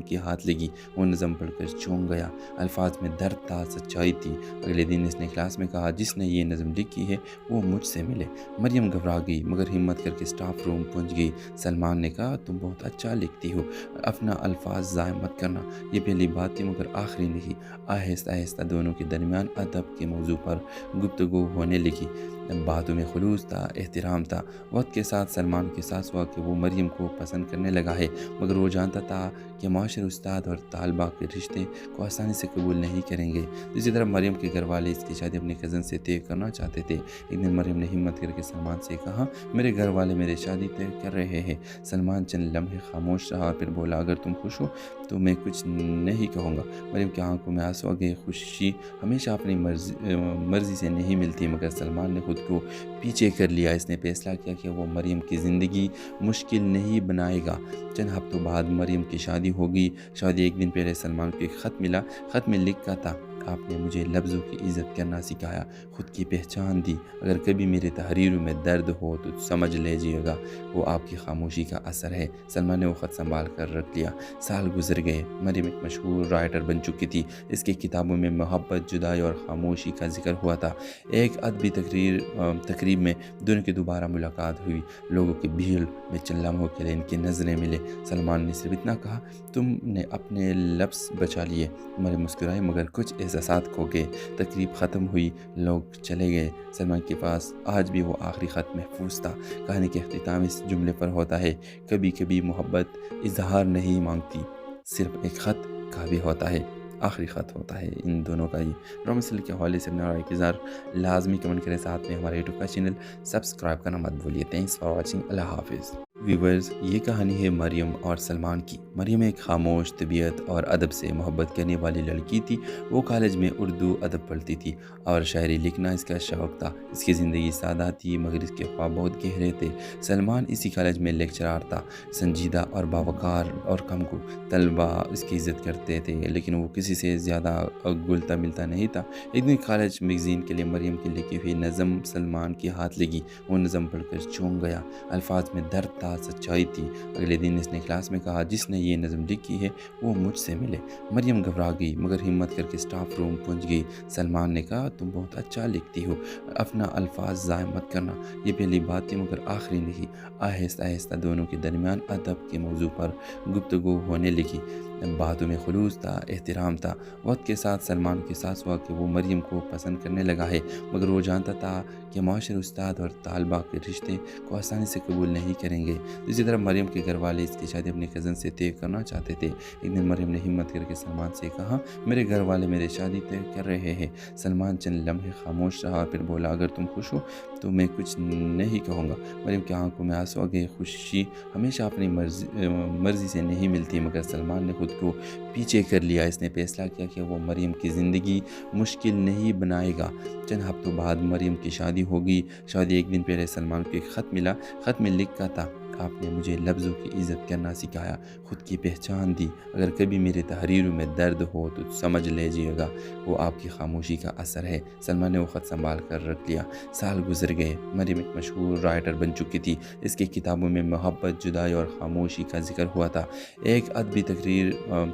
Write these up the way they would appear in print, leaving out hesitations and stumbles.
کی ہاتھ لگی، وہ نظم پڑھ کر چونک گیا۔ الفاظ میں درد تھا، سچائی تھی۔ اگلے دن اس نے کلاس میں کہا، جس نے یہ نظم لکھی ہے وہ مجھ سے ملے۔ مریم گھبرا گئی مگر ہمت کر کے اسٹاف روم پہنچ گئی۔ سلمان نے کہا، تم بہت اچھا لکھتی ہو، اپنا الفاظ ضائع مت کرنا۔ یہ پہلی بات تھی مگر آخری نہیں۔ آہستہ آہستہ دونوں کے درمیان ادب کے موضوع پر گفتگو ہونے لگی۔ باتوں میں خلوص تھا، احترام تھا۔ وقت کے ساتھ سلمان کو احساس ہوا کہ وہ مریم کو پسند کرنے لگا ہے، مگر وہ جانتا تھا کہ معاشر استاد اور طالبہ کے رشتے کو آسانی سے قبول نہیں کریں گے۔ دوسری طرف مریم کے گھر والے اس کی شادی اپنے کزن سے طے کرنا چاہتے تھے۔ ایک دن مریم نے ہمت کر کے سلمان سے کہا، میرے گھر والے میری شادی طے کر رہے ہیں۔ سلمان چند لمحے خاموش رہا، پھر بولا، اگر تم خوش ہو تو میں کچھ نہیں کہوں گا۔ مریم کی آنکھوں میں آنسو آ گئے۔ خوشی ہمیشہ اپنی مرضی سے نہیں ملتی، مگر سلمان نے خود کو پیچھے کر لیا۔ اس نے فیصلہ کیا کہ وہ مریم کی زندگی مشکل نہیں بنائے گا۔ چند ہفتوں بعد مریم کی شادی ہوگی۔ شادی ایک دن پہلے سلمان کو ایک خط ملا۔ خط میں لکھا تھا، آپ نے مجھے لفظوں کی عزت کرنا سکھایا، خود کی پہچان دی۔ اگر کبھی میری تحریروں میں درد ہو تو سمجھ لیجیے گا، وہ آپ کی خاموشی کا اثر ہے۔ سلمان نے وہ خط سنبھال کر رکھ لیا۔ سال گزر گئے۔ مریم ایک مشہور رائٹر بن چکی تھی۔ اس کی کتابوں میں محبت، جدائی اور خاموشی کا ذکر ہوا تھا۔ ایک ادبی تقریب میں دونوں کی دوبارہ ملاقات ہوئی۔ لوگوں کی بھیڑ میں چند لمحوں کے لیے ان کی نظریں ملے۔ سلمان نے صرف اتنا کہا، تم نے اپنے لفظ بچا لیے۔ مریم مسکرائی مگر کچھ احساسات کھو گئے۔ تقریب ختم ہوئی، لوگ چلے گئے۔ سلمان کے پاس آج بھی وہ آخری خط محفوظ تھا۔ کہانی کے اختتام اس جملے پر ہوتا ہے، کبھی کبھی محبت اظہار نہیں مانگتی، صرف ایک خط کافی ہوتا ہے۔ آخری خط ہوتا ہے ان دونوں کا۔ یہ رومسل کے حوالے سے اپنا رائے کا اظہار لازمی کمنٹ کریں، ساتھ میں ہمارے یوٹیوب کا چینل سبسکرائب کرنا مت بھولیے۔ Thanks for watching. اللہ حافظ۔ ویورز، یہ کہانی ہے مریم اور سلمان کی۔ مریم ایک خاموش، طبیعت اور ادب سے محبت کرنے والی لڑکی تھی۔ وہ کالج میں اردو ادب پڑھتی تھی اور شاعری لکھنا اس کا شوق تھا۔ اس کی زندگی سادہ تھی مگر اس کے خواب بہت گہرے تھے۔ سلمان اسی کالج میں لیکچرار تھا، سنجیدہ اور باوقار اور کم کو طلبہ اس کی عزت کرتے تھے، لیکن وہ کسی سے زیادہ گھلتا ملتا نہیں تھا۔ ایک دن کالج میگزین کے لیے مریم کی لکھی ہوئی نظم سلمان کی ہاتھ لگی۔ وہ نظم پڑھ کر چونک گیا۔ الفاظ میں درد تھا، سچائی تھی۔ اگلے دن اس نے کلاس میں کہا، جس نے یہ نظم لکھی ہے وہ مجھ سے ملے۔ مریم گھبرا گئی مگر ہمت کر کے اسٹاف روم پہنچ گئی۔ سلمان نے کہا، تم بہت اچھا لکھتی ہو، اپنا الفاظ ضائع مت کرنا۔ یہ پہلی بات تھی مگر آخری نہیں۔ آہستہ آہستہ دونوں کے درمیان ادب کے موضوع پر گفتگو ہونے لگی۔ باتوں میں خلوص تھا، احترام تھا۔ وقت کے ساتھ سلمان کو احساس ہوا کہ وہ مریم کو پسند کرنے لگا ہے، مگر وہ جانتا تھا کہ معاشر استاد اور طالبہ کے رشتے کو آسانی سے قبول نہیں کریں گے۔ دوسری طرف مریم کے گھر والے اس کی شادی اپنے کزن سے طے کرنا چاہتے تھے۔ ایک دن مریم نے ہمت کر کے سلمان سے کہا، میرے گھر والے میری شادی طے کر رہے ہیں۔ سلمان چند لمحے خاموش رہا، پھر بولا، اگر تم خوش ہو تو میں کچھ نہیں کہوں گا۔ مریم کی آنکھوں میں آنسو آ گئے۔ خوشی ہمیشہ اپنی مرضی سے نہیں ملتی، مگر سلمان نے خود کو پیچھے کر لیا۔ اس نے فیصلہ کیا کہ وہ مریم کی زندگی مشکل نہیں بنائے گا۔ چند ہفتوں بعد مریم کی شادی ہوگی۔ شادی ایک دن پہلے سلمان کو ایک خط ملا۔ خط میں لکھا تھا، آپ نے مجھے لفظوں کی عزت کرنا سکھایا، خود کی پہچان دی۔ اگر کبھی میری تحریروں میں درد ہو تو سمجھ لیجیے گا، وہ آپ کی خاموشی کا اثر ہے۔ سلمان نے وہ خط سنبھال کر رکھ لیا۔ سال گزر گئے۔ مریم ایک مشہور رائٹر بن چکی تھی۔ اس کی کتابوں میں محبت، جدائی اور خاموشی کا ذکر ہوا تھا۔ ایک ادبی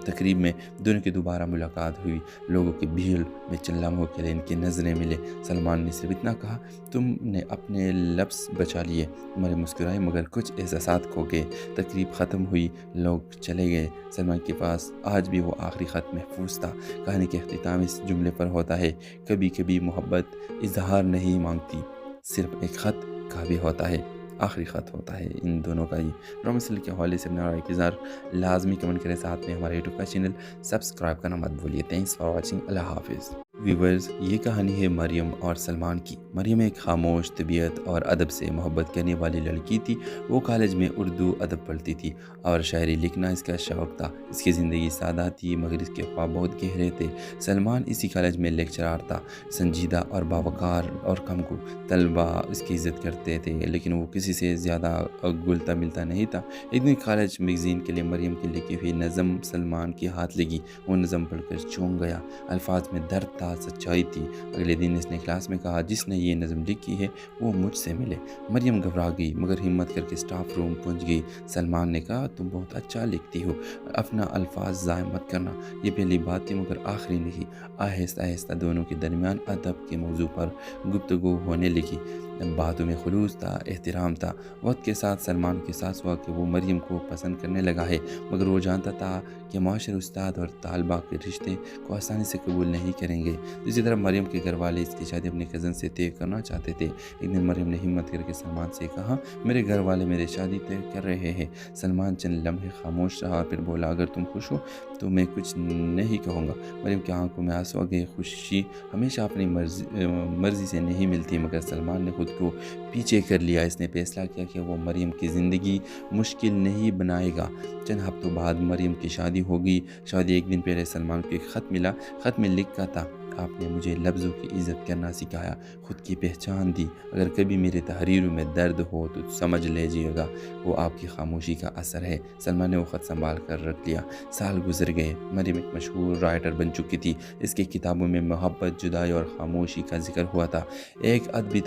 تقریب میں دونوں کی دوبارہ ملاقات ہوئی۔ لوگوں کی بھیڑ میں چند لمحوں کے لیے ان کی نظریں ملے۔ سلمان نے صرف اتنا کہا، تم نے اپنے لفظ بچا لیے۔ مریم مسکرائی مگر کچھ احساسات کھو گئے۔ تقریب ختم ہوئی، لوگ چلے گئے۔ سلمان کے پاس آج بھی وہ آخری خط محفوظ تھا۔ کہانی کے اختتام اس جملے پر ہوتا ہے، کبھی کبھی محبت اظہار نہیں مانگتی، صرف ایک خط کافی ہوتا ہے۔ آخری خط ہوتا ہے ان دونوں کا۔ یہ رومسل کے حوالے سے اپنا رائے کا اظہار لازمی کمنٹ کریں، ساتھ میں ہمارے یوٹیوب کا چینل سبسکرائب کرنا مت بھولیے۔ Thanks for watching. اللہ حافظ۔ ویورز، یہ کہانی ہے مریم اور سلمان کی۔ مریم ایک خاموش، طبیعت اور ادب سے محبت کرنے والی لڑکی تھی۔ وہ کالج میں اردو ادب پڑھتی تھی اور شاعری لکھنا اس کا شوق تھا۔ اس کی زندگی سادہ تھی مگر اس کے خواب بہت گہرے تھے۔ سلمان اسی کالج میں لیکچرار تھا، سنجیدہ اور باوقار اور کم کو طلبہ اس کی عزت کرتے تھے، لیکن وہ کسی سے زیادہ گھلتا ملتا نہیں تھا۔ ایک دن کالج میگزین کے لیے مریم کی لکھی ہوئی نظم سلمان کی ہاتھ لگی۔ وہ نظم پڑھ کر چونک گیا۔ الفاظ میں درد تھا، تھا، سچائی تھی۔ اگلے دن اس نے کلاس میں کہا جس نے یہ نظم لکھی ہے وہ مجھ سے ملے۔ مریم گھبرا گئی مگر ہمت کر کے اسٹاف روم پہنچ گئی۔ سلمان نے کہا تم بہت اچھا لکھتی ہو، اپنا الفاظ ضائع مت کرنا۔ یہ پہلی بات تھی مگر آخری نہیں۔ آہستہ آہستہ دونوں کے درمیان ادب کے موضوع پر گفتگو ہونے لگی۔ باتوں میں خلوص تھا، احترام تھا۔ وقت کے ساتھ سلمان کے احساس ہوا کہ وہ مریم کو پسند کرنے لگا ہے، مگر وہ جانتا تھا کہ معاشر استاد اور طالبہ کے رشتے کو آسانی سے قبول نہیں کریں گے۔ دوسری طرف مریم کے گھر والے اس کی شادی اپنے کزن سے طے کرنا چاہتے تھے۔ ایک دن مریم نے ہمت کر کے سلمان سے کہا میرے گھر والے میری شادی طے کر رہے ہیں۔ سلمان چند لمحے خاموش رہا، پھر بولا اگر تم خوش ہو تو میں کچھ نہیں کہوں گا۔ مریم کی آنکھوں میں آنسو آ گئے۔ خوشی ہمیشہ اپنی مرضی سے نہیں ملتی، مگر سلمان نے خود کو پیچھے کر لیا۔ اس نے فیصلہ کیا کہ وہ مریم کی زندگی مشکل نہیں بنائے گا۔ چند ہفتوں بعد مریم کی شادی ہوگی۔ شادی ایک دن پہلے سلمان کو ایک خط ملا۔ خط میں لکھا تھا آپ نے مجھے لفظوں کی عزت کرنا سکھایا، خود کی پہچان دی۔ اگر کبھی میری تحریروں میں درد ہو تو سمجھ لیجیے گا وہ آپ کی خاموشی کا اثر ہے۔ سلمان نے وہ خط سنبھال کر رکھ لیا۔ سال گزر گئے۔ مریم ایک مشہور رائٹر بن چکی تھی۔ اس کی کتابوں میں محبت، جدائی اور خاموشی کا ذکر ہوا تھا۔ ایک ادبی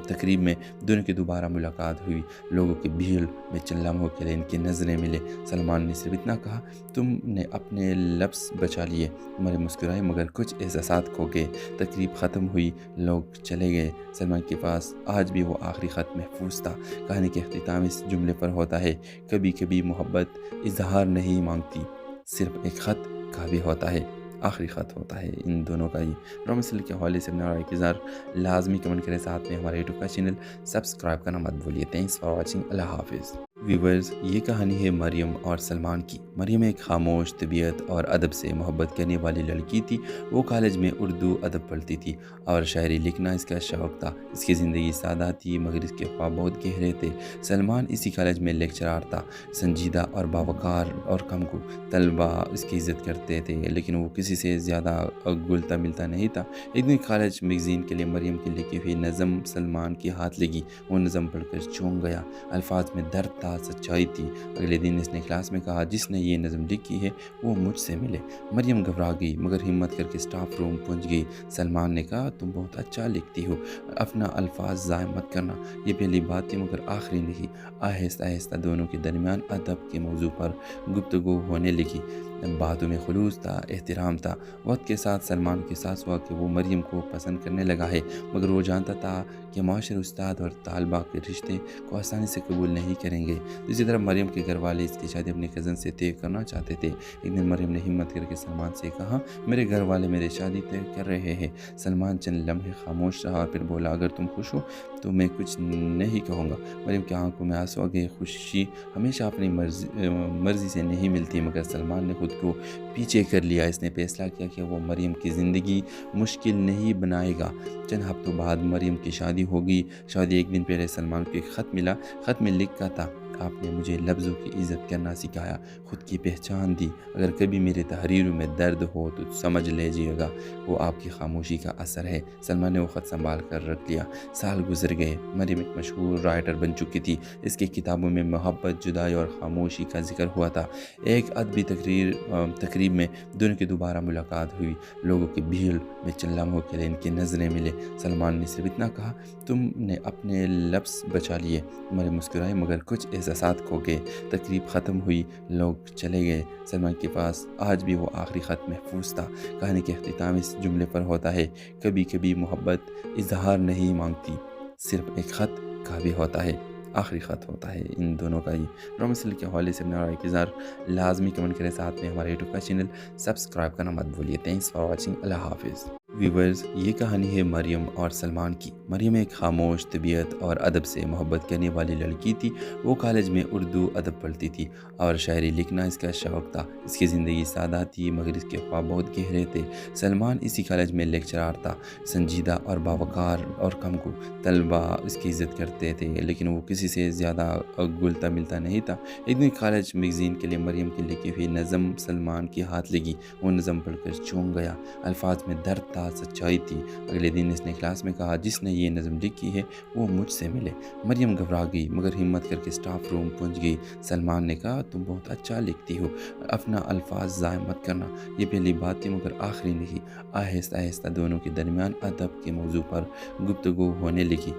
تقریب میں دونوں کی دوبارہ ملاقات ہوئی۔ لوگوں کی بھیڑ میں چند لمحوں کے لیے ان کی نظریں ملے۔ سلمان نے صرف اتنا کہا تم نے اپنے لفظ بچا لیے۔ مریم مسکرائی مگر کچھ احساسات کھو گئے۔ تقریب ختم ہوئی، لوگ چلے گئے۔ سلمان کے پاس آج بھی وہ آخری خط محفوظ تھا۔ کہانی کے اختتام اس جملے پر ہوتا ہے کبھی کبھی محبت اظہار نہیں مانگتی، صرف ایک خط کافی ہوتا ہے۔ آخری خط ہوتا ہے ان دونوں کا ہی۔ رومسل کے حوالے سے اپنا رائے کی اظہار لازمی کمنٹ کریں، ساتھ میں ہمارے یوٹیوب کا چینل سبسکرائب کرنا مت بھولیے۔ Thanks for watching. اللہ حافظ۔ ویورز، یہ کہانی ہے مریم اور سلمان کی۔ مریم ایک خاموش، طبیعت اور ادب سے محبت کرنے والی لڑکی تھی۔ وہ کالج میں اردو ادب پڑھتی تھی اور شاعری لکھنا اس کا شوق تھا۔ اس کی زندگی سادہ تھی مگر اس کے خواب بہت گہرے تھے۔ سلمان اسی کالج میں لیکچرار تھا، سنجیدہ اور باوقار اور کم کو طلبہ اس کی عزت کرتے تھے، لیکن وہ کسی سے زیادہ گلتا ملتا نہیں تھا۔ ایک دن کالج میگزین کے لیے مریم کی لکھی ہوئی نظم سلمان کے ہاتھ لگی۔ وہ نظم پڑھ کر چونک گیا۔ الفاظ میں درد تھا، سچائی تھی۔ اگلے دن اس نے کلاس میں کہا جس نے یہ نظم لکھی ہے وہ مجھ سے ملے۔ مریم گھبرا گئی مگر ہمت کر کے اسٹاف روم پہنچ گئی۔ سلمان نے کہا تم بہت اچھا لکھتی ہو، اپنا الفاظ ضائع مت کرنا۔ یہ پہلی بات تھی مگر آخری نہیں۔ آہستہ آہستہ دونوں کے درمیان ادب کے موضوع پر گفتگو ہونے لگی۔ باتوں میں خلوص تھا، احترام تھا۔ وقت کے ساتھ سلمان کے احساس ہوا کہ وہ مریم کو پسند کرنے لگا ہے، مگر وہ جانتا تھا کہ معاشر استاد اور طالبہ کے رشتے کو آسانی سے قبول نہیں کریں گے۔ دوسری طرف مریم کے گھر والے اس کی شادی اپنے کزن سے طے کرنا چاہتے تھے۔ ایک دن مریم نے ہمت کر کے سلمان سے کہا میرے گھر والے میری شادی طے کر رہے ہیں۔ سلمان چند لمحے خاموش رہا، پھر بولا اگر تم خوش ہو تو میں کچھ نہیں کہوں گا۔ مریم کی آنکھوں میں آنسو آ گئے۔ خوشی ہمیشہ اپنی مرضی سے نہیں ملتی، مگر سلمان نے خود کو پیچھے کر لیا۔ اس نے فیصلہ کیا کہ وہ مریم کی زندگی مشکل نہیں بنائے گا۔ چند ہفتوں بعد مریم کی شادی ہوگی۔ شادی ایک دن پہلے سلمان کو ایک خط ملا۔ خط میں لکھا تھا آپ نے مجھے لفظوں کی عزت کرنا سکھایا، خود کی پہچان دی۔ اگر کبھی میری تحریروں میں درد ہو تو سمجھ لیجیے گا وہ آپ کی خاموشی کا اثر ہے۔ سلمان نے وہ خط سنبھال کر رکھ لیا۔ سال گزر گئے۔ مریم ایک مشہور رائٹر بن چکی تھی۔ اس کی کتابوں میں محبت، جدائی اور خاموشی کا ذکر ہوا تھا۔ ایک ادبی تقریب میں دونوں کی دوبارہ ملاقات ہوئی۔ لوگوں کی بھیڑ میں چند لمحوں کے لیے ان کی نظریں ملے۔ سلمان نے صرف اتنا کہا تم نے اپنے لفظ بچا لیے۔ مریم مسکرائی مگر کچھ احساسات کھو گئے۔ تقریب ختم ہوئی، لوگ چلے گئے۔ سلمان کے پاس آج بھی وہ آخری خط محفوظ تھا۔ کہانی کے اختتام اس جملے پر ہوتا ہے کبھی کبھی محبت اظہار نہیں مانگتی، صرف ایک خط کافی ہوتا ہے۔ آخری خط ہوتا ہے ان دونوں کا ہی۔ رومسل کے حوالے سے اپنا رائے کی اظہار لازمی کمنٹ کریں، ساتھ میں ہمارے یوٹیوب کا چینل سبسکرائب کرنا مت بھولیے۔ Thanks for watching. اللہ حافظ۔ ویورز، یہ کہانی ہے مریم اور سلمان کی۔ مریم ایک خاموش، طبیعت اور ادب سے محبت کرنے والی لڑکی تھی۔ وہ کالج میں اردو ادب پڑھتی تھی اور شاعری لکھنا اس کا شوق تھا۔ اس کی زندگی سادہ تھی مگر اس کے خواب بہت گہرے تھے۔ سلمان اسی کالج میں لیکچرار تھا، سنجیدہ اور باوقار اور کم کو طلبہ اس کی عزت کرتے تھے، لیکن وہ کسی سے زیادہ گلتا ملتا نہیں تھا۔ ایک دن کالج میگزین کے لیے مریم کی لکھی ہوئی نظم سلمان کے ہاتھ لگی۔ وہ نظم پڑھ کر چونک گیا۔ الفاظ میں درد تھا، سچائی تھی۔ اگلے دن اس نے کلاس میں کہا جس نے یہ نظم لکھی ہے وہ مجھ سے ملے۔ مریم گھبرا گئی مگر ہمت کر کے اسٹاف روم پہنچ گئی۔ سلمان نے کہا تم بہت اچھا لکھتی ہو، اپنا الفاظ ضائع مت کرنا۔ یہ پہلی بات تھی مگر آخری نہیں۔ آہستہ آہستہ دونوں کے درمیان ادب کے موضوع پر گفتگو ہونے لگی۔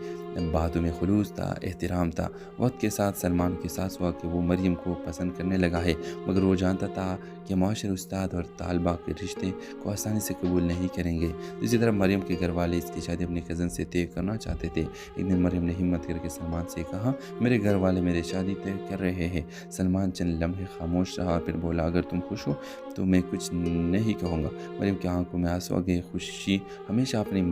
باتوں میں خلوص تھا، احترام تھا۔ وقت کے ساتھ سلمان کو احساس ہوا کہ وہ مریم کو پسند کرنے لگا ہے، مگر وہ جانتا تھا کہ معاشر استاد اور طالبہ کے رشتے کو آسانی سے قبول نہیں کریں گے۔ دوسری طرف مریم کے گھر والے اس کی شادی اپنے کزن سے طے کرنا چاہتے تھے۔ ایک دن مریم نے ہمت کر کے سلمان سے کہا میرے گھر والے میری شادی طے کر رہے ہیں۔ سلمان چند لمحے خاموش رہا، پھر بولا اگر تم خوش ہو تو میں کچھ نہیں کہوں گا۔ مریم کی آنکھوں میں آنسو آ گئے۔ خوشی ہمیشہ اپنی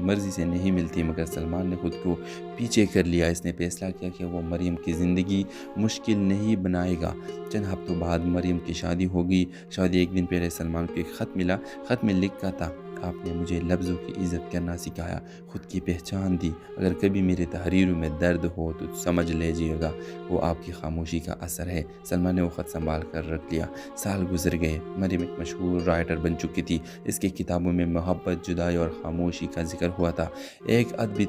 مرضی سے نہیں ملتی، مگر سلمان نے خود کو پیچھے کر لیا۔ اس نے فیصلہ کیا کہ وہ مریم کی زندگی مشکل نہیں بنائے گا۔ چند ہفتوں بعد مریم کی شادی ہوگی۔ شادی ایک دن پہلے سلمان کو ایک خط ملا۔ خط میں لکھا تھا آپ نے مجھے لفظوں کی عزت کرنا سکھایا، خود کی پہچان دی۔ اگر کبھی میرے تحریروں میں درد ہو تو سمجھ لیجیے گا وہ آپ کی خاموشی کا اثر ہے۔ سلمان نے وہ خط سنبھال کر رکھ لیا۔ سال گزر گئے۔ مریم ایک مشہور رائٹر بن چکی تھی۔ اس کی کتابوں میں محبت، جدائی اور خاموشی کا ذکر ہوا تھا۔ ایک ادبی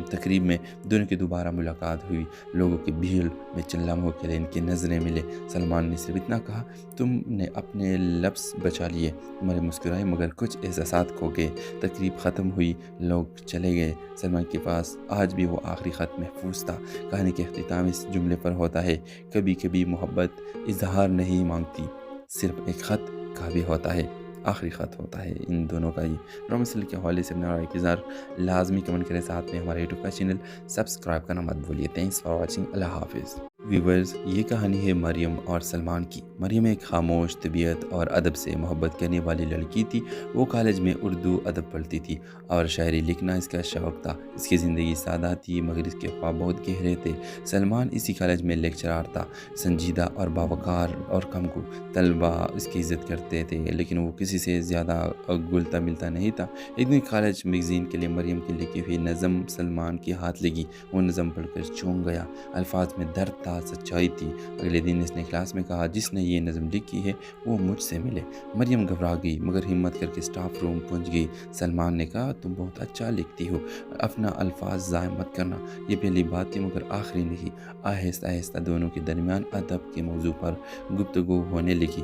تقریب میں دونوں کی دوبارہ ملاقات ہوئی۔ لوگوں کی بھیڑ میں چند لمحوں کے لیے ان کی نظریں ملے۔ سلمان نے صرف اتنا کہا تم نے اپنے لفظ بچا لیے۔ مریم مسکرائی مگر کچھ احساسات کھو گئے۔ تقریب ختم ہوئی، لوگ چلے گئے۔ سلمان کے پاس آج بھی وہ آخری خط محفوظ تھا۔ کہانی کے اختتام اس جملے پر ہوتا ہے کبھی کبھی محبت اظہار نہیں مانگتی، صرف ایک خط کافی ہوتا ہے۔ آخری خط ہوتا ہے ان دونوں کا ہی۔ ڈرامہ سیریل کے حوالے سے اپنا رائے کا اظہار لازمی کمنٹ کریں، ساتھ میں ہمارے یوٹیوب کا چینل سبسکرائب کرنا مت بھولیے۔ Thanks for watching. اللہ حافظ۔ ویورز، یہ کہانی ہے مریم اور سلمان کی۔ مریم ایک خاموش، طبیعت اور ادب سے محبت کرنے والی لڑکی تھی۔ وہ کالج میں اردو ادب پڑھتی تھی اور شاعری لکھنا اس کا شوق تھا۔ اس کی زندگی سادہ تھی مگر اس کے خواب بہت گہرے تھے۔ سلمان اسی کالج میں لیکچرار تھا، سنجیدہ اور باوقار اور کم کو طلبہ اس کی عزت کرتے تھے، لیکن وہ کسی سے زیادہ گلتا ملتا نہیں تھا۔ ایک دن کالج میگزین کے لیے مریم کی لکھی ہوئی نظم سلمان کے ہاتھ لگی۔ وہ نظم پڑھ کر چونک گیا۔ الفاظ میں درد تھا، سچائی تھی۔ اگلے دن اس نے کلاس میں کہا جس نے یہ نظم لکھی ہے وہ مجھ سے ملے۔ مریم گھبرا گئی مگر ہمت کر کے اسٹاف روم پہنچ گئی۔ سلمان نے کہا تم بہت اچھا لکھتی ہو، اپنا الفاظ ضائع مت کرنا۔ یہ پہلی بات تھی مگر آخری نہیں۔ آہستہ آہستہ دونوں کے درمیان ادب کے موضوع پر گفتگو ہونے لگی۔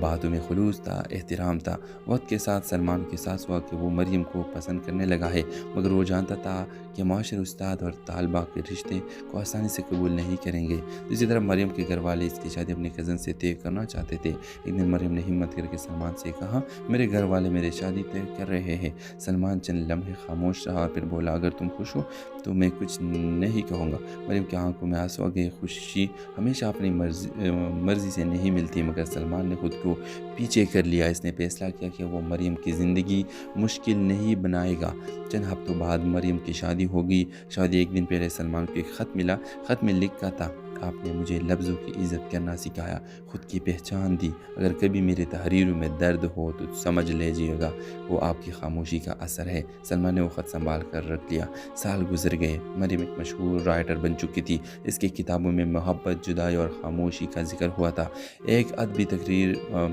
باتوں میں خلوص تھا، احترام تھا۔ وقت کے ساتھ سلمان کو احساس ہوا کہ وہ مریم کو پسند کرنے لگا ہے، مگر وہ جانتا تھا کہ معاشر استاد اور طالبہ کے رشتے کو آسانی سے قبول نہیں کریں گے۔ دوسری طرف مریم کے گھر والے اس کی شادی اپنے کزن سے طے کرنا چاہتے تھے۔ ایک دن مریم نے ہمت کر کے سلمان سے کہا میرے گھر والے میری شادی طے کر رہے ہیں۔ سلمان چند لمحے خاموش رہا، پھر بولا اگر تم خوش ہو تو میں کچھ نہیں کہوں گا۔ مریم کی آنکھوں میں آنسو آ گئے۔ خوشی ہمیشہ اپنی مرضی سے نہیں ملتی، مگر سلمان نے خود کو پیچھے کر لیا۔ اس نے فیصلہ کیا کہ وہ مریم کی زندگی مشکل نہیں بنائے گا۔ چند ہفتوں بعد مریم کی شادی ہوگی۔ شادی ایک دن پہلے سلمان کو ایک خط ملا۔ خط میں لکھا تھا آپ نے مجھے لفظوں کی عزت کرنا سکھایا، خود کی پہچان دی۔ اگر کبھی میرے تحریروں میں درد ہو تو سمجھ لیجیے گا وہ آپ کی خاموشی کا اثر ہے۔ سلمان نے وہ خط سنبھال کر رکھ لیا۔ سال گزر گئے۔ مریم ایک مشہور رائٹر بن چکی تھی۔ اس کی کتابوں میں محبت، جدائی اور خاموشی کا ذکر ہوا تھا۔ ایک ادبی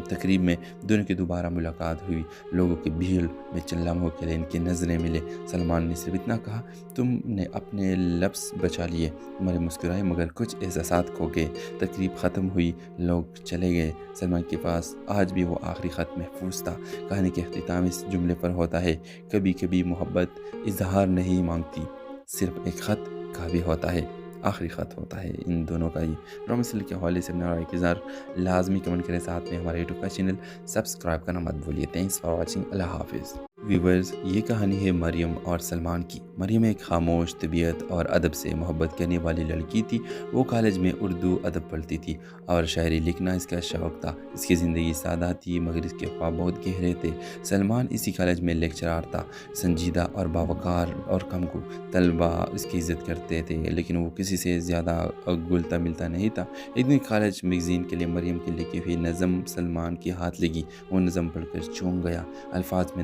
تقریب میں دونوں کی دوبارہ ملاقات ہوئی۔ لوگوں کی بھیڑ میں چند لمحوں کے لیے ان کی نظریں ملے۔ سلمان نے صرف اتنا کہا تم نے اپنے لفظ بچا لیے۔ مریم مسکرائی مگر کچھ احساسات کھو گئے۔ تقریب ختم ہوئی، لوگ چلے گئے۔ سلمان کے پاس آج بھی وہ آخری خط محفوظ تھا۔ کہانی کے اختتام اس جملے پر ہوتا ہے کبھی کبھی محبت اظہار نہیں مانگتی، صرف ایک خط کافی ہوتا ہے۔ آخری خط ہوتا ہے ان دونوں کا ہی۔ ڈرامہ سیریل کے حوالے سے اپنا رائے کا اظہار لازمی کمنٹ کریں، ساتھ میں ہمارے یوٹیوب کا چینل سبسکرائب کرنا مت بھولیے۔ Thanks for watching. اللہ حافظ۔ ویورز، یہ کہانی ہے مریم اور سلمان کی۔ مریم ایک خاموش، طبیعت اور ادب سے محبت کرنے والی لڑکی تھی۔ وہ کالج میں اردو ادب پڑھتی تھی اور شاعری لکھنا اس کا شوق تھا۔ اس کی زندگی سادہ تھی مگر اس کے خواب بہت گہرے تھے۔ سلمان اسی کالج میں لیکچرار تھا، سنجیدہ اور باوقار اور کم کو طلبہ اس کی عزت کرتے تھے، لیکن وہ کسی سے زیادہ گلتا ملتا نہیں تھا۔ ایک دن کالج میگزین کے لیے مریم کی لکھی ہوئی نظم سلمان کے ہاتھ لگی۔ وہ نظم پڑھ کر چونک گیا۔ الفاظ میں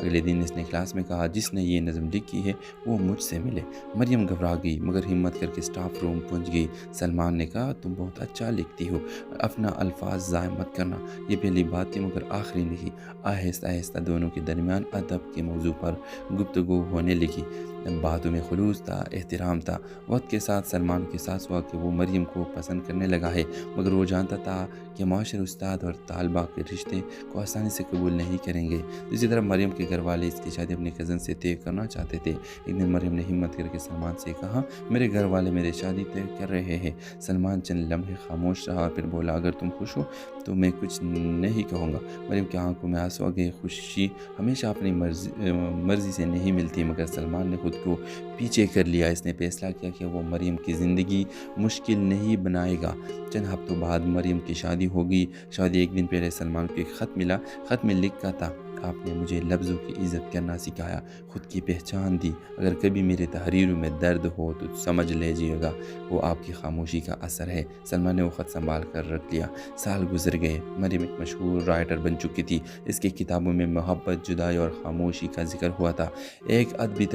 اگلے دن اس نے کلاس میں کہا، جس نے یہ نظم لکھی ہے وہ مجھ سے ملے۔ مریم گھبرا گئی مگر ہمت کر کے اسٹاف روم پہنچ گئی۔ سلمان نے کہا، تم بہت اچھا لکھتی ہو، اپنا الفاظ ضائع مت کرنا۔ یہ پہلی بات تھی مگر آخری نہیں۔ آہستہ آہستہ دونوں کے درمیان ادب کے موضوع پر گفتگو ہونے لگی۔ باتوں میں خلوص تھا، احترام تھا۔ وقت کے ساتھ سلمان کو احساس ہوا کہ وہ مریم کو پسند کرنے لگا ہے، مگر وہ جانتا تھا کہ معاشر استاد اور طالبہ کے رشتے کو آسانی سے قبول نہیں کریں گے۔ اسی طرح مریم کے گھر والے اس کی شادی اپنے کزن سے طے کرنا چاہتے تھے۔ ایک دن مریم نے ہمت کر کے سلمان سے کہا، میرے گھر والے میری شادی طے کر رہے ہیں۔ سلمان چند لمحے خاموش رہا، پھر بولا، اگر تم خوش ہو تو میں کچھ نہیں کہوں گا۔ مریم کی آنکھوں میں آنسو آ گئے۔ خوشی ہمیشہ اپنی مرضی سے نہیں ملتی، مگر سلمان نے خود کو پیچھے کر لیا۔ اس نے فیصلہ کیا کہ وہ مریم کی زندگی مشکل نہیں بنائے گا۔ چند ہفتوں بعد مریم کی شادی ہوگی۔ شادی ایک دن پہلے سلمان کو ایک خط ملا۔ خط میں لکھا تھا، آپ نے مجھے لفظوں کی عزت کرنا سکھایا، خود کی پہچان دی۔ اگر کبھی میری تحریروں میں درد ہو تو سمجھ لیجیے گا، وہ آپ کی خاموشی کا اثر ہے۔ سلمان نے وہ خط سنبھال کر رکھ لیا۔ سال گزر گئے۔ مریم ایک مشہور رائٹر بن چکی تھی۔ اس کی کتابوں میں محبت، جدائی اور خاموشی کا ذکر ہوا تھا۔ ایک ادبی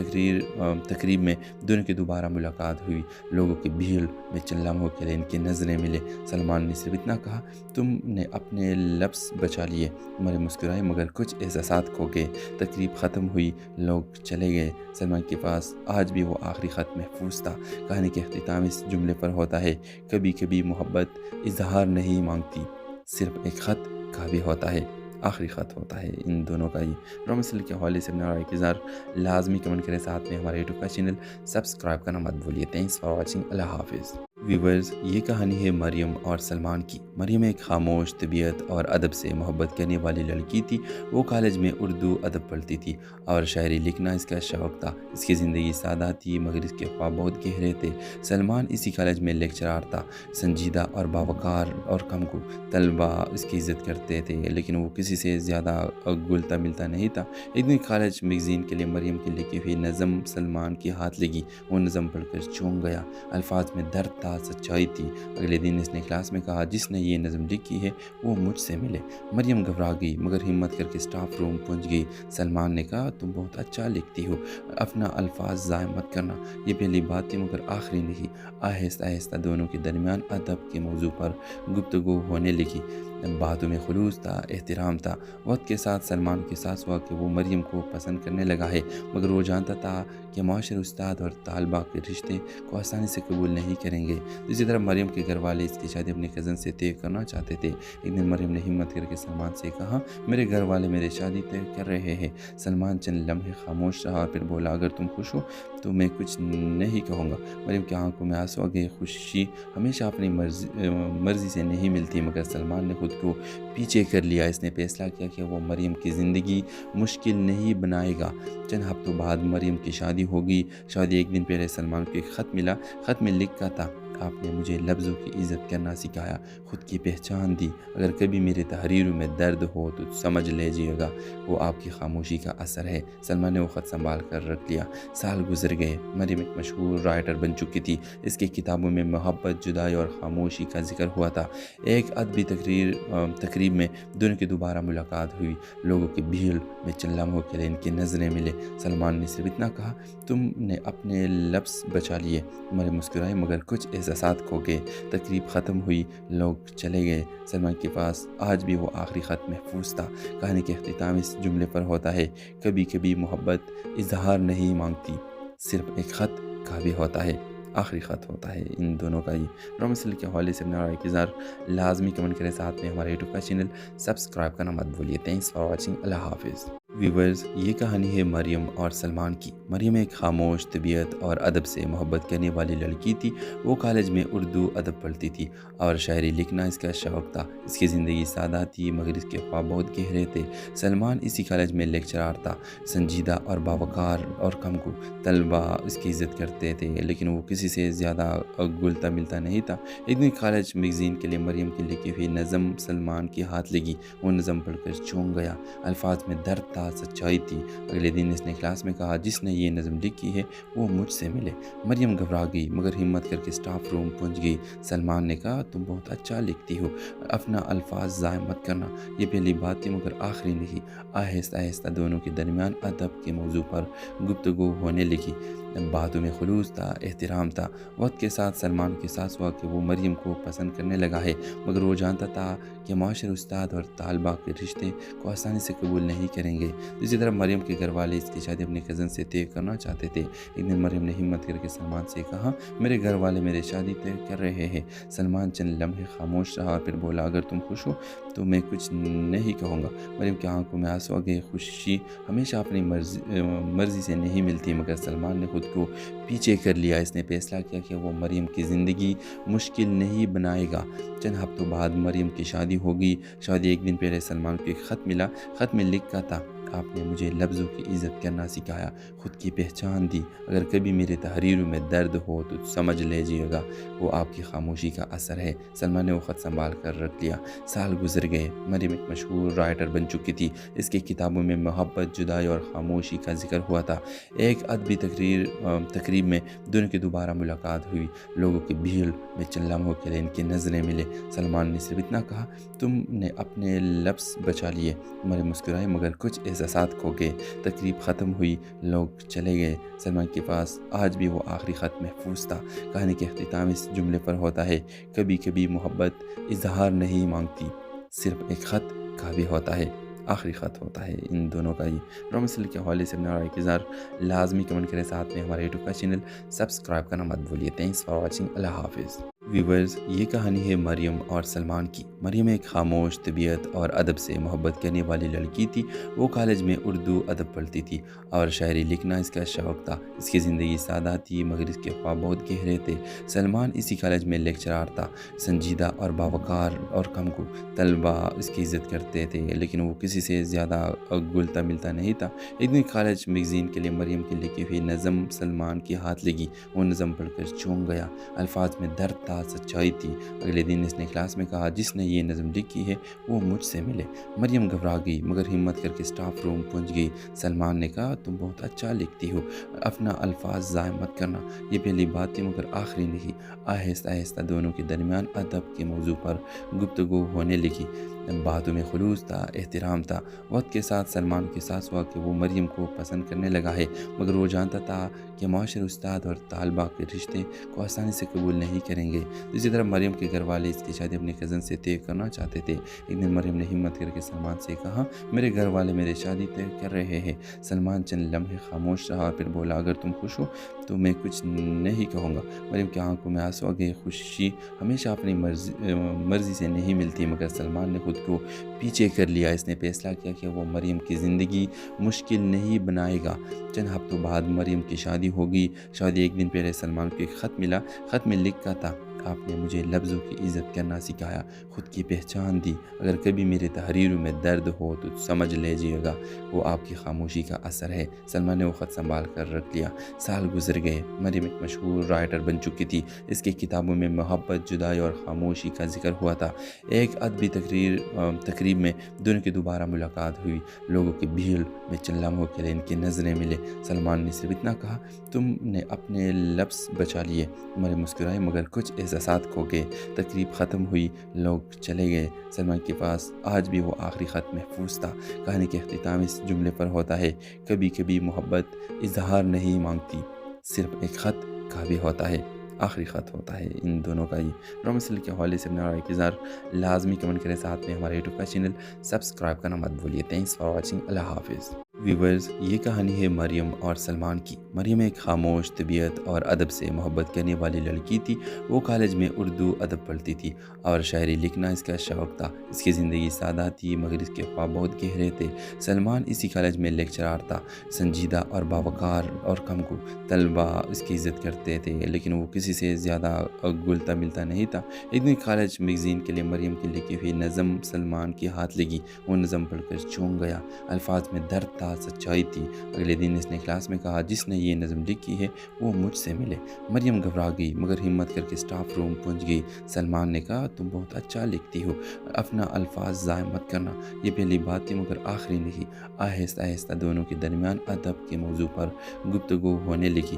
تقریب میں دونوں کی دوبارہ ملاقات ہوئی۔ لوگوں کی بھیڑ میں چند لمحوں کے لیے ان کی نظریں ملے۔ سلمان نے صرف اتنا کہا، تم نے اپنے لفظ بچا لیے۔ مریم مسکرائی مگر کچھ احساسات کھو گئے۔ تقریب ختم ہوئی، لوگ چلے گئے۔ سلمان کے پاس آج بھی وہ آخری خط محفوظ تھا۔ کہانی کے اختتام اس جملے پر ہوتا ہے، کبھی کبھی محبت اظہار نہیں مانگتی، صرف ایک خط کافی ہوتا ہے۔ آخری خط ہوتا ہے ان دونوں کا ہی۔ رومسل کے حوالے سے اپنا رائے کا اظہار لازمی کمنٹ کریں، ساتھ میں ہمارے یوٹیوب کا چینل سبسکرائب کرنا مت بھولیے۔ Thanks for watching. اللہ حافظ۔ ویورز، یہ کہانی ہے مریم اور سلمان کی۔ مریم ایک خاموش، طبیعت اور ادب سے محبت کرنے والی لڑکی تھی۔ وہ کالج میں اردو ادب پڑھتی تھی اور شاعری لکھنا اس کا شوق تھا۔ اس کی زندگی سادہ تھی مگر اس کے خواب بہت گہرے تھے۔ سلمان اسی کالج میں لیکچرار تھا، سنجیدہ اور باوقار اور کم کو طلبہ اس کی عزت کرتے تھے، لیکن وہ کسی سے زیادہ گلتا ملتا نہیں تھا۔ ایک دن کالج میگزین کے لیے مریم کی لکھی ہوئی نظم سلمان کے ہاتھ لگی۔ وہ نظم پڑھ کر چونک گیا۔ الفاظ میں درد تھا، سچائی تھی۔ اگلے دن اس نے کلاس میں کہا، جس نے یہ نظم لکھی ہے وہ مجھ سے ملے۔ مریم گھبرا گئی مگر ہمت کر کے اسٹاف روم پہنچ گئی۔ سلمان نے کہا، تم بہت اچھا لکھتی ہو، اپنا الفاظ ضائع مت کرنا۔ یہ پہلی بات تھی مگر آخری نہیں۔ آہستہ آہستہ دونوں کے درمیان ادب کے موضوع پر گفتگو ہونے لگی۔ باتوں میں خلوص تھا، احترام تھا۔ وقت کے ساتھ سلمان کو احساس ہوا کہ وہ مریم کو پسند کرنے لگا ہے، مگر وہ جانتا تھا کہ معاشر استاد اور طالبہ کے رشتے کو آسانی سے قبول نہیں کریں گے۔ اسی طرح مریم کے گھر والے اس کی شادی اپنے کزن سے طے کرنا چاہتے تھے۔ ایک دن مریم نے ہمت کر کے سلمان سے کہا، میرے گھر والے میری شادی طے کر رہے ہیں۔ سلمان چند لمحے خاموش رہا، پھر بولا، اگر تم خوش ہو تو میں کچھ نہیں کہوں گا۔ مریم کی آنکھوں میں آنسو آ گئے۔ خوشی ہمیشہ اپنی مرضی سے نہیں ملتی، مگر سلمان نے خود کو پیچھے کر لیا۔ اس نے فیصلہ کیا کہ وہ مریم کی زندگی مشکل نہیں بنائے گا۔ چند ہفتوں بعد مریم کی شادی ہوگی۔ شادی ایک دن پہلے سلمان کو ایک خط ملا۔ خط میں لکھا تھا، آپ نے مجھے لفظوں کی عزت کرنا سکھایا، خود کی پہچان دی۔ اگر کبھی میری تحریروں میں درد ہو تو سمجھ لیجیے گا، وہ آپ کی خاموشی کا اثر ہے۔ سلمان نے وہ خط سنبھال کر رکھ لیا۔ سال گزر گئے۔ مریم ایک مشہور رائٹر بن چکی تھی۔ اس کی کتابوں میں محبت، جدائی اور خاموشی کا ذکر ہوا تھا۔ ایک ادبی تقریب میں دونوں کی دوبارہ ملاقات ہوئی۔ لوگوں کی بھیڑ میں چند لمحوں کے لیے ان کی نظریں ملے۔ سلمان نے صرف اتنا کہا، تم نے اپنے لفظ بچا لیے۔ مریم مسکرائی مگر کچھ احساسات کھو گئے۔ تقریب ختم ہوئی، لوگ چلے گئے۔ سلمان کے پاس آج بھی وہ آخری خط محفوظ تھا۔ کہانی کے اختتام اس جملے پر ہوتا ہے، کبھی کبھی محبت اظہار نہیں مانگتی، صرف ایک خط کافی ہوتا ہے۔ آخری خط ہوتا ہے ان دونوں کا ہی۔ رومسل کے حوالے سے اپنا رائے کا اظہار لازمی کمنٹ کریں، ساتھ میں ہمارے یوٹیوب کا چینل سبسکرائب کرنا مت بھولیے۔ Thanks for watching. اللہ حافظ۔ ویورز، یہ کہانی ہے مریم اور سلمان کی۔ مریم ایک خاموش، طبیعت اور ادب سے محبت کرنے والی لڑکی تھی۔ وہ کالج میں اردو ادب پڑھتی تھی اور شاعری لکھنا اس کا شوق تھا۔ اس کی زندگی سادہ تھی مگر اس کے خواب بہت گہرے تھے۔ سلمان اسی کالج میں لیکچرار تھا، سنجیدہ اور باوقار اور کم کو طلبہ اس کی عزت کرتے تھے، لیکن وہ کسی سے زیادہ گلتا ملتا نہیں تھا۔ ایک دن کالج میگزین کے لیے مریم کی لکھی ہوئی نظم سلمان کے ہاتھ لگی۔ وہ نظم پڑھ کر چونک گیا۔ الفاظ میں درد تھا، تھا، سچائی تھی۔ اگلے دن اس نے کلاس میں کہا جس نے یہ نظم لکھی ہے وہ مجھ سے ملے۔ مریم گھبرا گئی مگر ہمت کر کے اسٹاف روم پہنچ گئی۔ سلمان نے کہا تم بہت اچھا لکھتی ہو، اپنا الفاظ ضائع مت کرنا۔ یہ پہلی بات تھی مگر آخری نہیں۔ آہستہ آہستہ دونوں کے درمیان ادب کے موضوع پر گفتگو ہونے لگی۔ باتوں میں خلوص تھا، احترام تھا۔ وقت کے ساتھ سلمان کے احساس ہوا کہ وہ مریم کو پسند کرنے لگا ہے، مگر وہ جانتا تھا کہ معاشر استاد اور طالبہ کے رشتے کو آسانی سے قبول نہیں کریں گے۔ دوسری طرف مریم کے گھر والے اس کی شادی اپنے کزن سے طے کرنا چاہتے تھے۔ ایک دن مریم نے ہمت کر کے سلمان سے کہا میرے گھر والے میری شادی طے کر رہے ہیں۔ سلمان چند لمحے خاموش رہا اور پھر بولا اگر تم خوش ہو تو میں کچھ نہیں کہوں گا۔ مریم کی آنکھوں میں آنسو آ گئے۔ خوشی ہمیشہ اپنی مرضی سے نہیں ملتی، مگر سلمان نے خود کو پیچھے کر لیا۔ اس نے فیصلہ کیا کہ وہ مریم کی زندگی مشکل نہیں بنائے گا۔ چند ہفتوں بعد مریم کی شادی ہوگی۔ شادی ایک دن پہلے سلمان کو ایک خط ملا۔ خط میں لکھا تھا آپ نے مجھے لفظوں کی عزت کرنا سکھایا، خود کی پہچان دی۔ اگر کبھی میری تحریروں میں درد ہو تو سمجھ لیجیے گا وہ آپ کی خاموشی کا اثر ہے۔ سلمان نے وہ خط سنبھال کر رکھ لیا۔ سال گزر گئے۔ مریم ایک مشہور رائٹر بن چکی تھی۔ اس کی کتابوں میں محبت، جدائی اور خاموشی کا ذکر ہوا تھا۔ ایک ادبی تقریب میں دونوں کی دوبارہ ملاقات ہوئی۔ لوگوں کی بھیڑ میں چند لمحوں کے لیے ان کی نظریں ملے۔ سلمان نے صرف اتنا کہا تم نے اپنے لفظ بچا لیے۔ مریم مسکرائی مگر کچھ احساسات کھو گئے۔ تقریب ختم ہوئی، لوگ چلے گئے۔ سلمان کے پاس آج بھی وہ آخری خط محفوظ تھا۔ کہانی کے اختتام اس جملے پر ہوتا ہے کبھی کبھی محبت اظہار نہیں مانگتی، صرف ایک خط کافی ہوتا ہے۔ آخری خط ہوتا ہے ان دونوں کا ہی۔ رومسل کے حوالے سے اپنا رائے کی اظہار لازمی کمنٹ کریں، ساتھ میں ہمارے یوٹیوب کا چینل سبسکرائب کرنا مت بھولیے۔ Thanks for watching. اللہ حافظ۔ ویورز، یہ کہانی ہے مریم اور سلمان کی۔ مریم ایک خاموش، طبیعت اور ادب سے محبت کرنے والی لڑکی تھی۔ وہ کالج میں اردو ادب پڑھتی تھی اور شاعری لکھنا اس کا شوق تھا۔ اس کی زندگی سادہ تھی مگر اس کے خواب بہت گہرے تھے۔ سلمان اسی کالج میں لیکچرار تھا، سنجیدہ اور باوقار اور کم کو طلبہ اس کی عزت کرتے تھے، لیکن وہ کسی سے زیادہ گلتا ملتا نہیں تھا۔ ایک دن کالج میگزین کے لیے مریم کی لکھی ہوئی نظم سلمان کے ہاتھ لگی۔ وہ نظم پڑھ کر چونک گیا۔ الفاظ میں درد تھا، سچائی تھی۔ اگلے دن اس نے کلاس میں کہا جس نے یہ نظم لکھی ہے وہ مجھ سے ملے۔ مریم گھبرا گئی مگر ہمت کر کے اسٹاف روم پہنچ گئی۔ سلمان نے کہا تم بہت اچھا لکھتی ہو، اپنا الفاظ ضائع مت کرنا۔ یہ پہلی بات تھی مگر آخری نہیں۔ آہستہ آہستہ دونوں کے درمیان ادب کے موضوع پر گفتگو ہونے لگی۔ باتوں میں خلوص تھا، احترام تھا۔ وقت کے ساتھ سلمان کے احساس ہوا کہ وہ مریم کو پسند کرنے لگا ہے، مگر وہ جانتا تھا کہ معاشر استاد اور طالبہ کے رشتے کو آسانی سے قبول نہیں کریں گے۔ دوسری طرف مریم کے گھر والے اس کی شادی اپنے کزن سے طے کرنا چاہتے تھے۔ ایک دن مریم نے ہمت کر کے سلمان سے کہا میرے گھر والے میری شادی طے کر رہے ہیں۔ سلمان چند لمحے خاموش رہا اور پھر بولا اگر تم خوش ہو تو میں کچھ نہیں کہوں گا۔ مریم کی آنکھوں میں آنسو آ گئے۔ خوشی ہمیشہ اپنی مرضی سے نہیں ملتی، مگر سلمان نے خود کو پیچھے کر لیا۔ اس نے فیصلہ کیا کہ وہ مریم کی زندگی مشکل نہیں بنائے گا۔ چند ہفتوں بعد مریم کی شادی ہوگی۔ شادی ایک دن پہلے سلمان کو ایک خط ملا۔ خط میں لکھا تھا آپ نے مجھے لفظوں کی عزت کرنا سکھایا، خود کی پہچان دی۔ اگر کبھی میری تحریروں میں درد ہو تو سمجھ لیجیے گا وہ آپ کی خاموشی کا اثر ہے۔ سلمان نے وہ خط سنبھال کر رکھ لیا۔ سال گزر گئے۔ مریم ایک مشہور رائٹر بن چکی تھی۔ اس کی کتابوں میں محبت، جدائی اور خاموشی کا ذکر ہوا تھا۔ ایک ادبی تقریب میں دونوں کی دوبارہ ملاقات ہوئی۔ لوگوں کی بھیڑ میں چند لمحوں کے لیے ان کی نظریں ملے۔ سلمان نے صرف اتنا کہا تم نے اپنے لفظ بچا لیے۔ مریم مسکرائی مگر کچھ احساسات کھو گئے۔ تقریب ختم ہوئی، لوگ چلے گئے۔ سلمان کے پاس آج بھی وہ آخری خط محفوظ تھا۔ کہانی کے اختتام اس جملے پر ہوتا ہے کبھی کبھی محبت اظہار نہیں مانگتی، صرف ایک خط کافی ہوتا ہے۔ آخری خط ہوتا ہے ان دونوں کا ہی۔ رومسل کے حوالے سے اپنا رائے کی اظہار لازمی کمنٹ کریں، ساتھ میں ہمارے یوٹیوب کا چینل سبسکرائب کرنا مت بھولیے۔ Thanks for watching. اللہ حافظ۔ ویورز، یہ کہانی ہے مریم اور سلمان کی۔ مریم ایک خاموش، طبیعت اور ادب سے محبت کرنے والی لڑکی تھی۔ وہ کالج میں اردو ادب پڑھتی تھی اور شاعری لکھنا اس کا شوق تھا۔ اس کی زندگی سادہ تھی مگر اس کے خواب بہت گہرے تھے۔ سلمان اسی کالج میں لیکچرار تھا، سنجیدہ اور باوقار اور کم کو طلبہ اس کی عزت کرتے تھے، لیکن وہ کسی سے زیادہ گلتا ملتا نہیں تھا۔ ایک دن کالج میگزین کے لیے مریم کی لکھی ہوئی نظم سلمان کے ہاتھ لگی۔ وہ نظم پڑھ کر چونک گیا۔ الفاظ میں درد تھا، سچائی تھی۔ اگلے دن اس نے کلاس میں کہا جس نے یہ نظم لکھی ہے وہ مجھ سے ملے۔ مریم گھبرا گئی مگر ہمت کر کے اسٹاف روم پہنچ گئی۔ سلمان نے کہا تم بہت اچھا لکھتی ہو، اپنا الفاظ ضائع مت کرنا۔ یہ پہلی بات تھی مگر آخری نہیں۔ آہستہ آہستہ دونوں کے درمیان ادب کے موضوع پر گفتگو ہونے لگی۔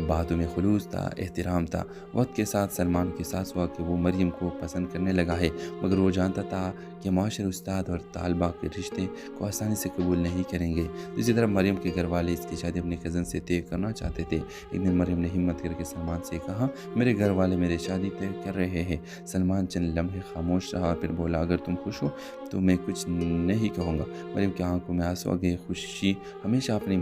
باتوں میں خلوص تھا، احترام تھا۔ وقت کے ساتھ سلمان کو احساس ہوا کہ وہ مریم کو پسند کرنے لگا ہے، مگر وہ جانتا تھا کہ معاشر استاد اور طالبہ کے رشتے کو آسانی سے قبول نہیں کریں گے۔ دوسری طرف مریم کے گھر والے اس کی شادی اپنے کزن سے طے کرنا چاہتے تھے۔ ایک دن مریم نے ہمت کر کے سلمان سے کہا میرے گھر والے میری شادی طے کر رہے ہیں۔ سلمان چند لمحے خاموش رہا، پھر بولا اگر تم خوش ہو تو میں کچھ نہیں کہوں گا۔ مریم کی آنکھوں میں آنسو آ گئے۔ خوشی ہمیشہ اپنی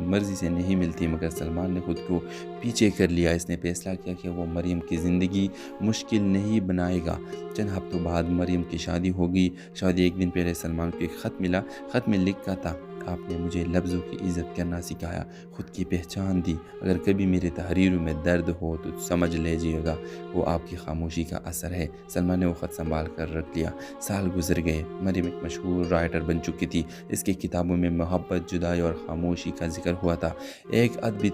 مرضی سے نہیں ملتی، مگر سلمان نے خود کو پیچھے کر لیا۔ اس نے فیصلہ کیا کہ وہ مریم کی زندگی مشکل نہیں بنائے گا۔ چند ہفتوں بعد مریم کی شادی ہوگی۔ شادی ایک دن پہلے سلمان کو ایک خط ملا۔ خط میں لکھا تھا آپ نے مجھے لفظوں کی عزت کرنا سکھایا، خود کی پہچان دی۔ اگر کبھی میری تحریروں میں درد ہو تو سمجھ لیجیے گا وہ آپ کی خاموشی کا اثر ہے۔ سلمان نے وہ خط سنبھال کر رکھ لیا۔ سال گزر گئے۔ مریم ایک مشہور رائٹر بن چکی تھی۔ اس کی کتابوں میں محبت، جدائی اور خاموشی کا ذکر ہوا تھا۔ ایک ادبی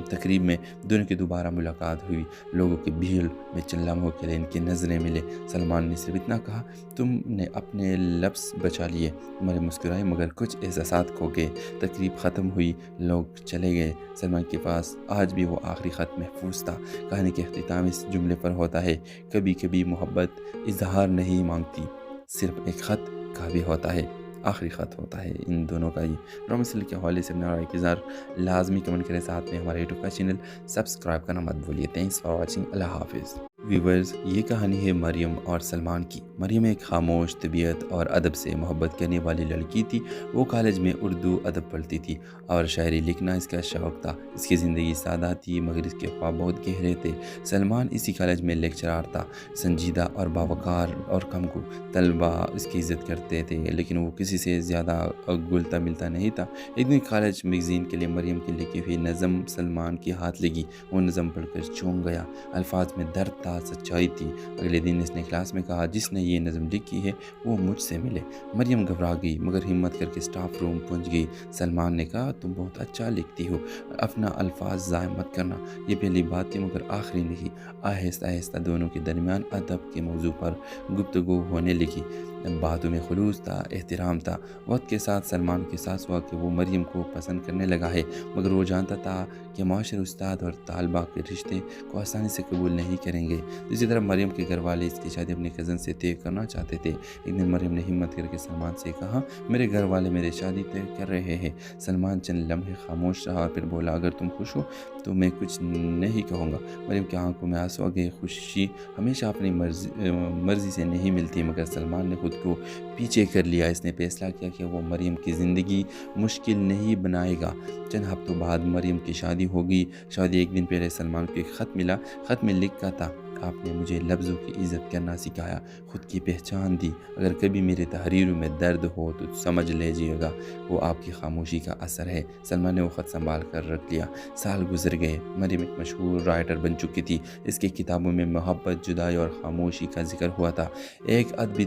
تقریب میں دونوں کی دوبارہ ملاقات ہوئی۔ لوگوں کی بھیڑ میں چند لمحوں کے لیے ان کی نظریں ملے۔ سلمان نے صرف اتنا کہا تم نے اپنے لفظ بچا لیے۔ مریم مسکرائی مگر کچھ احساسات کھو گئے۔ تقریب ختم ہوئی، لوگ چلے گئے۔ سلمان کے پاس آج بھی وہ آخری خط محفوظ تھا۔ کہانی کے اختتام اس جملے پر ہوتا ہے کبھی کبھی محبت اظہار نہیں مانگتی، صرف ایک خط کافی ہوتا ہے۔ آخری خط ہوتا ہے ان دونوں کا ہی۔ ڈرامہ سیریل کے حوالے سے اپنا رائے کا اظہار لازمی کمنٹ کریں، ساتھ میں ہمارے یوٹیوب کا چینل سبسکرائب کرنا مت بھولیے۔ Thanks for watching. اللہ حافظ۔ ویورز، یہ کہانی ہے مریم اور سلمان کی۔ مریم ایک خاموش، طبیعت اور ادب سے محبت کرنے والی لڑکی تھی۔ وہ کالج میں اردو ادب پڑھتی تھی اور شاعری لکھنا اس کا شوق تھا۔ اس کی زندگی سادہ تھی مگر اس کے خواب بہت گہرے تھے۔ سلمان اسی کالج میں لیکچرار تھا، سنجیدہ اور باوقار اور کم کو طلبہ اس کی عزت کرتے تھے، لیکن وہ کسی سے زیادہ گلتا ملتا نہیں تھا۔ ایک دن کالج میگزین کے لیے مریم کی لکھی ہوئی نظم سلمان کے ہاتھ لگی۔ وہ نظم پڑھ کر چونک گیا۔ الفاظ میں درد تھا، سچائی تھی۔ اگلے دن اس نے کلاس میں کہا جس نے یہ نظم لکھی ہے وہ مجھ سے ملے۔ مریم گھبرا گئی مگر ہمت کر کے اسٹاف روم پہنچ گئی۔ سلمان نے کہا تم بہت اچھا لکھتی ہو، اپنا الفاظ ضائع مت کرنا۔ یہ پہلی بات تھی مگر آخری نہیں۔ آہستہ آہستہ دونوں کے درمیان ادب کے موضوع پر گفتگو ہونے لگی۔ باتوں میں خلوص تھا، احترام تھا۔ وقت کے ساتھ سلمان کو احساس ہوا کہ وہ مریم کو پسند کرنے لگا ہے، مگر وہ جانتا تھا کہ معاشر استاد اور طالبہ کے رشتے کو آسانی سے قبول نہیں کریں گے۔ دوسری طرف مریم کے گھر والے اس کی شادی اپنے کزن سے طے کرنا چاہتے تھے۔ ایک دن مریم نے ہمت کر کے سلمان سے کہا میرے گھر والے میری شادی طے کر رہے ہیں۔ سلمان چند لمحے خاموش رہا، پھر بولا اگر تم خوش ہو تو میں کچھ نہیں کہوں گا۔ مریم کی آنکھوں میں آنسو آ گئے۔ خوشی ہمیشہ اپنی مرضی سے نہیں ملتی، مگر سلمان نے خود کو پیچھے کر لیا۔ اس نے فیصلہ کیا کہ وہ مریم کی زندگی مشکل نہیں بنائے گا۔ چند ہفتوں بعد مریم کی شادی ہوگی۔ شادی ایک دن پہلے سلمان کو ایک خط ملا۔ خط میں لکھا تھا آپ نے مجھے لفظوں کی عزت کرنا سکھایا، خود کی پہچان دی۔ اگر کبھی میری تحریروں میں درد ہو تو سمجھ لیجیے گا وہ آپ کی خاموشی کا اثر ہے۔ سلمان نے وہ خط سنبھال کر رکھ لیا۔ سال گزر گئے۔ مریم ایک مشہور رائٹر بن چکی تھی۔ اس کی کتابوں میں محبت، جدائی اور خاموشی کا ذکر ہوا تھا۔ ایک ادبی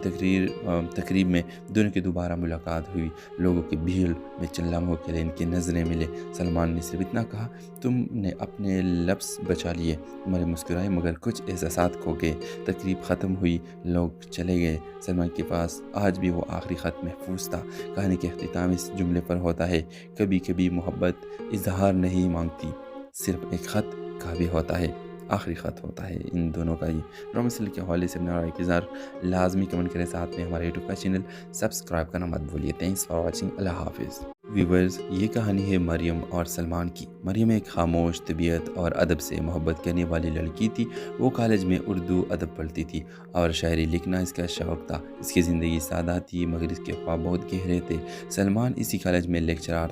تقریب میں دونوں کی دوبارہ ملاقات ہوئی۔ لوگوں کی بھیڑ میں چند لمحوں کے لیے ان کی نظریں ملے۔ سلمان نے صرف اتنا کہا تم نے اپنے لفظ بچا لیے۔ مریم مسکرائی مگر کچھ احساسات کھو گئے۔ تقریب ختم ہوئی، لوگ چلے گئے۔ سلمان کے پاس آج بھی وہ آخری خط محفوظ تھا۔ کہانی کے اختتام اس جملے پر ہوتا ہے کبھی کبھی محبت اظہار نہیں مانگتی، صرف ایک خط کافی ہوتا ہے۔ آخری خط ہوتا ہے ان دونوں کا ہی۔ ڈرامہ سیریل کے حوالے سے اپنا رائے کا اظہار لازمی کمنٹ کریں، ساتھ میں ہمارے یوٹیوب کا چینل سبسکرائب کرنا مت بھولیے۔ Thanks for watching. اللہ حافظ۔ ویورز، یہ کہانی ہے مریم اور سلمان کی۔ مریم ایک خاموش، طبیعت اور ادب سے محبت کرنے والی لڑکی تھی۔ وہ کالج میں اردو ادب پڑھتی تھی اور شاعری لکھنا اس کا شوق تھا۔ اس کی زندگی سادہ تھی مگر اس کے خواب بہت گہرے تھے۔ سلمان اسی کالج میں لیکچرار